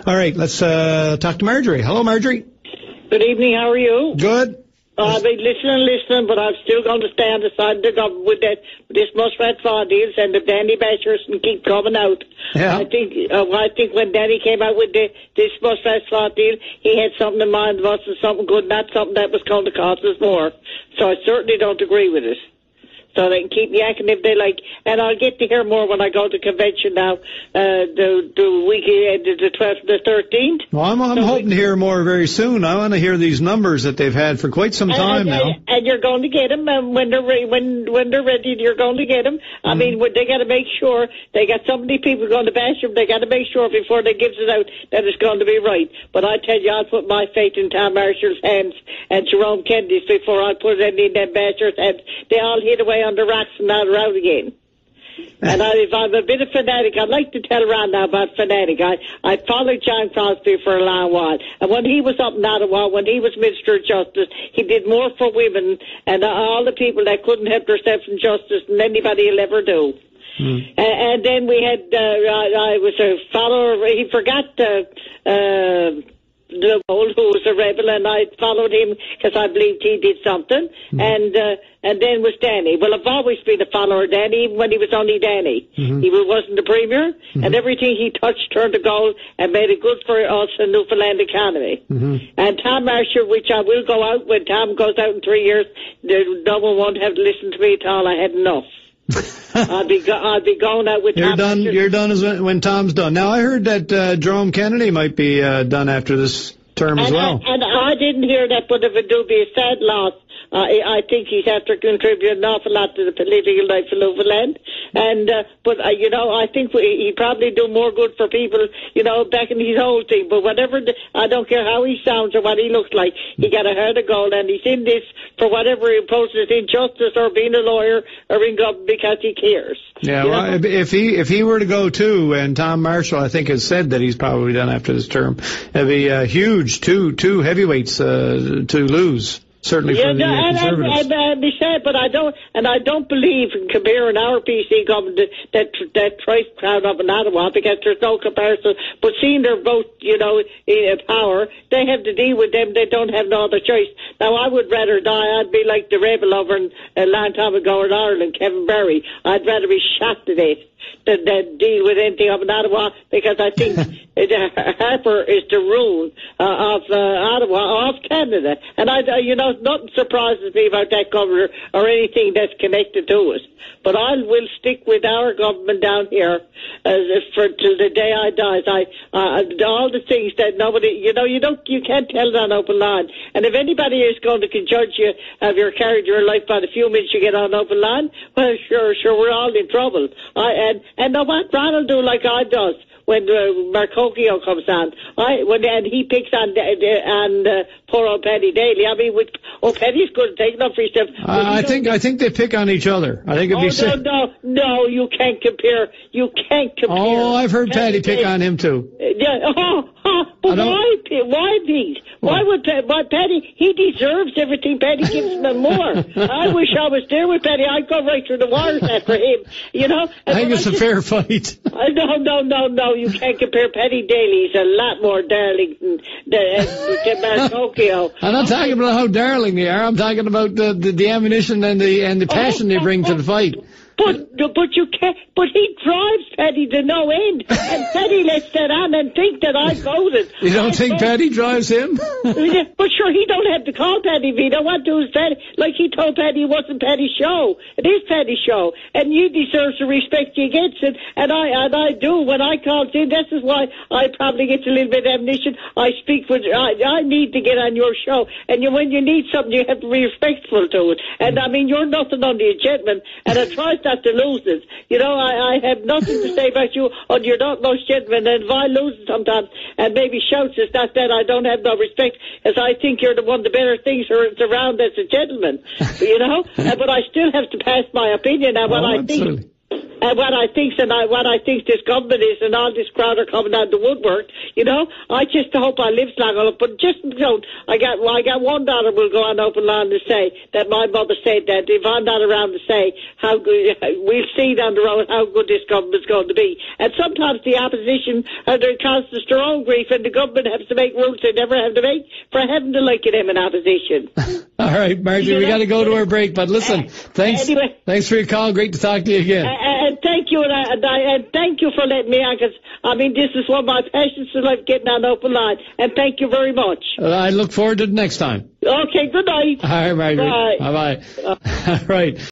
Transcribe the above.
All right, let's talk to Marjorie. Hello, Marjorie. Good evening, how are you? Good. I've been listening, but I'm still going to stay on the side of the government with this muskrat fraud deals and the Danny Bashers and keep coming out. Yeah. I think when Danny came out with this muskrat fraud deal, he had something in mind, wasn't something good, not something that was going to cost us more. So I certainly don't agree with it. So they can keep yakking if they like. And I'll get to hear more when I go to convention now, the week, the 12th and the 13th. Well, I'm hoping to hear more very soon. I want to hear these numbers that they've had for quite some time now. And you're going to get them, and when they're ready, you're going to get them. I mean, they got to make sure, they got so many people going to bash them, they got to make sure before they gives it out that it's going to be right. But I tell you, I'll put my faith in Tom Marshall's hands and Jerome Kennedy's before I put it in them bashers' hands. They all hid away on the rocks and now they're out again. And if I'm a bit of fanatic, I'd like to tell around now about fanatic. I followed John Crosby for a long while. And when he was up in Ottawa, when he was Minister of Justice, he did more for women and all the people that couldn't help themselves in justice than anybody will ever do. And then we had, I was a follower, he forgot the old who was a rebel, and I followed him because I believed he did something. And then was Danny. Well, I've always been a follower of Danny, even when he was only Danny. He wasn't the premier, and everything he touched turned to gold and made it good for us in Newfoundland economy. And Tom Marshall, which I will go out when Tom goes out in 3 years, no one won't have to listen to me at all. I had enough. I'll be going out with Tom. You're done when Tom's done. Now I heard that Jerome Kennedy might be done after this term as well. And I didn't hear that, but if it do be a sad loss, I think he's after contributing an awful lot to the political life of Newfoundland. And but I think he probably do more good for people, back in his whole thing. But whatever, I don't care how he sounds or what he looks like. He got a heart of gold, and he's in this for whatever he opposes injustice or being a lawyer or in government because he cares. Yeah, well, if he were to go too, and Tom Marshall, I think, has said that he's probably done after this term, it'd be huge, two heavyweights to lose. Certainly for the Conservatives. But I don't believe in comparing our PC government that trice crowd up in Ottawa because there's no comparison. But seeing they're both, in power, they have to deal with them. They don't have no other choice. Now, I would rather die. I'd be like the rebel over a long time ago in Ireland, Kevin Barry. I'd rather be shot to death than deal with anything up in Ottawa because I think Harper is the ruin of Ottawa, of Canada. And nothing surprises me about that governor or anything that's connected to it. But I will stick with our government down here till the day I die. All the things that nobody, you can't tell it on open line. And if anybody is going to judge you of your character, your life by the few minutes you get on open line, well, sure, we're all in trouble. And know what Ronald do like I does when Marcocchio comes on. And he picks on poor old Paddy Daly. I mean, Paddy's good at taking up for himself. I think they pick on each other. I think it'd be no, you can't compare. You can't compare. Oh, I've heard Paddy pick on him too. Yeah. But why, Pete? Why would Paddy? He deserves everything Paddy gives him and more. I wish I was there with Paddy. I'd go right through the wires after him. I think it's a fair fight. No. You can't compare Paddy Daly. He's a lot more darling than Marcocchio. I'm not talking about how darling they are. I'm talking about the ammunition and the passion they bring to the fight. But you can't. But he drives Paddy to no end, and Paddy lets that on and think that I voted. You don't think Paddy drives him? But sure, he don't have to call Paddy if he don't want to. Paddy, like he told Paddy it wasn't Paddy's show. It is Paddy's show, and you deserve the respect you get. And I do when I call in. This is why I probably get a little bit of ammunition. I speak for. I need to get on your show, and when you need something, you have to be respectful to it. And I mean, you're nothing on the gentleman, and I try not to lose it. I have nothing to say about you, or you're not most gentleman, and if I lose it sometimes, and maybe shouts, it's not that I don't have no respect, as I think you're the one of the better things around as a gentleman, but I still have to pass my opinion on what I think. And what I think this government is, and all this crowd are coming out the woodwork, You know, I just hope I live long enough. But just, you know, I got one daughter will go on open line to say that my mother said that if I'm not around to say how good, we'll see down the road how good this government's going to be. And sometimes the opposition are their causes their own grief, and the government has to make rules they never have to make for having to like them in opposition. All right, Marjorie, we got to go to our break, but listen, thanks for your call. Great to talk to you again. And thank you, and thank you for letting me on, because, I mean, this is one of my passions in life, getting on open line, and thank you very much. I look forward to the next time. Okay, good night. All right, Marjorie. Bye. Bye-bye. All right.